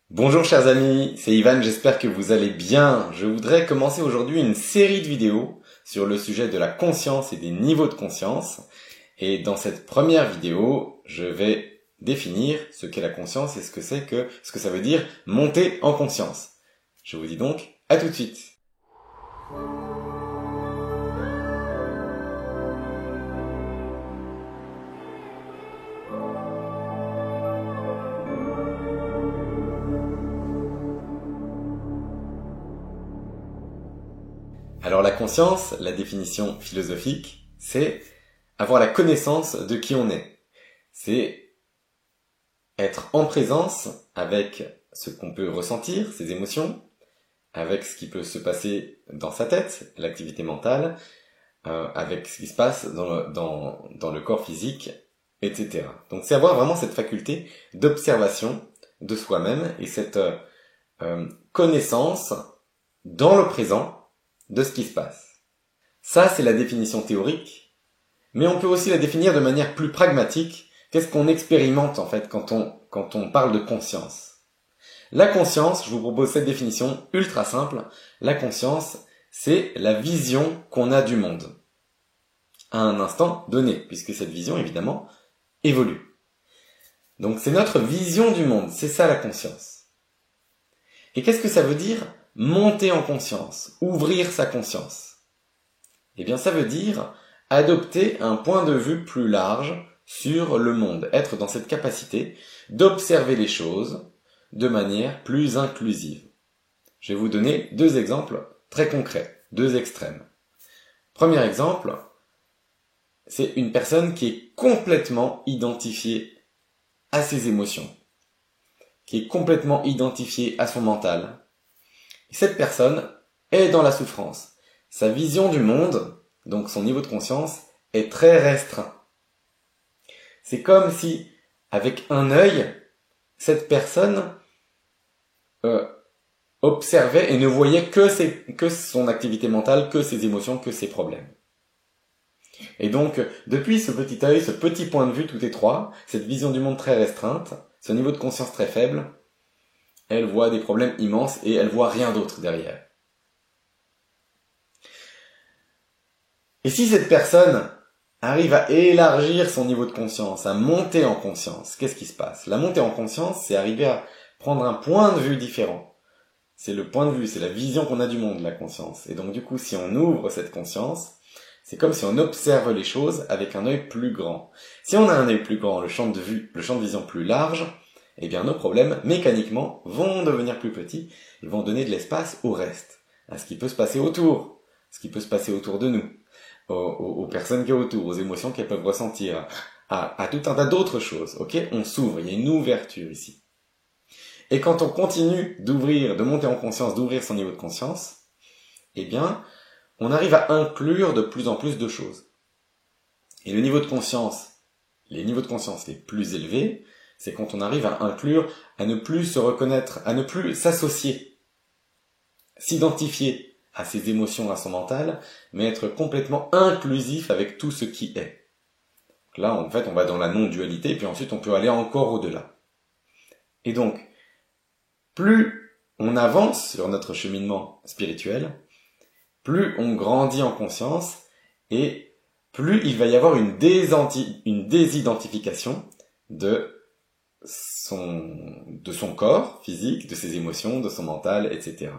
Bonjour chers amis, c'est Ivan, j'espère que vous allez bien. Je voudrais commencer aujourd'hui une série de vidéos sur le sujet de la conscience et des niveaux de conscience. Et dans cette première vidéo, je vais définir ce qu'est la conscience et ce que ça veut dire monter en conscience. Je vous dis donc à tout de suite. Alors la conscience, la définition philosophique, c'est avoir la connaissance de qui on est. C'est être en présence avec ce qu'on peut ressentir, ses émotions, avec ce qui peut se passer dans sa tête, l'activité mentale, avec ce qui se passe dans le corps physique, etc. Donc c'est avoir vraiment cette faculté d'observation de soi-même et cette connaissance dans le présent de ce qui se passe. Ça, c'est la définition théorique, mais on peut aussi la définir de manière plus pragmatique. Qu'est-ce qu'on expérimente en fait quand on parle de conscience? La conscience, je vous propose cette définition ultra simple. La conscience, c'est la vision qu'on a du monde à un instant donné, puisque cette vision, évidemment, évolue. Donc c'est notre vision du monde, c'est ça la conscience. Et qu'est-ce que ça veut dire monter en conscience, ouvrir sa conscience? Eh bien ça veut dire adopter un point de vue plus large sur le monde, être dans cette capacité d'observer les choses de manière plus inclusive. Je vais vous donner deux exemples très concrets, deux extrêmes. Premier exemple, c'est une personne qui est complètement identifiée à ses émotions, qui est complètement identifiée à son mental. Cette personne est dans la souffrance. Sa vision du monde, donc son niveau de conscience, est très restreint. C'est comme si, avec un œil, cette personne observait et ne voyait que son activité mentale, que ses émotions, que ses problèmes. Et donc, depuis ce petit œil, ce petit point de vue tout étroit, cette vision du monde très restreinte, ce niveau de conscience très faible, elle voit des problèmes immenses et elle voit rien d'autre derrière. Et si cette personne arrive à élargir son niveau de conscience, à monter en conscience, qu'est-ce qui se passe? La montée en conscience, c'est arriver à prendre un point de vue différent. C'est le point de vue, c'est la vision qu'on a du monde, la conscience. Et donc du coup, si on ouvre cette conscience, c'est comme si on observe les choses avec un œil plus grand. Si on a un œil plus grand, le champ de vision plus large, eh bien nos problèmes, mécaniquement, vont devenir plus petits et vont donner de l'espace au reste, à ce qui peut se passer autour, de nous, aux personnes qui sont autour, aux émotions qu'elles peuvent ressentir, à tout un tas d'autres choses, ok? On s'ouvre, il y a une ouverture ici. Et quand on continue de monter en conscience, d'ouvrir son niveau de conscience, eh bien, on arrive à inclure de plus en plus de choses. Et les niveaux de conscience les plus élevés, c'est quand on arrive à inclure, à ne plus se reconnaître, à ne plus s'associer, s'identifier à ses émotions, à son mental, mais être complètement inclusif avec tout ce qui est. Donc là, en fait, on va dans la non-dualité, et puis ensuite, on peut aller encore au-delà. Et donc, plus on avance sur notre cheminement spirituel, plus on grandit en conscience, et plus il va y avoir une désidentification de son corps physique, de ses émotions, de son mental, etc.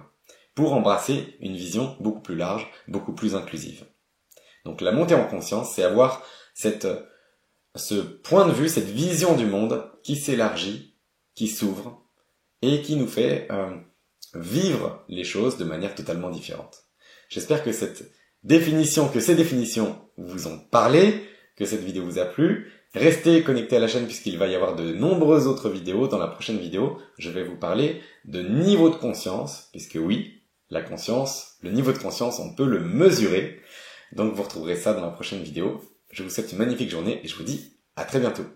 pour embrasser une vision beaucoup plus large, beaucoup plus inclusive. Donc la montée en conscience, c'est avoir ce point de vue, cette vision du monde qui s'élargit, qui s'ouvre et qui nous fait vivre les choses de manière totalement différente. J'espère que ces définitions vous ont parlé, que cette vidéo vous a plu. Restez connectés à la chaîne puisqu'il va y avoir de nombreuses autres vidéos. Dans la prochaine vidéo, je vais vous parler de niveau de conscience, puisque oui, la conscience, le niveau de conscience, on peut le mesurer. Donc vous retrouverez ça dans la prochaine vidéo. Je vous souhaite une magnifique journée et je vous dis à très bientôt.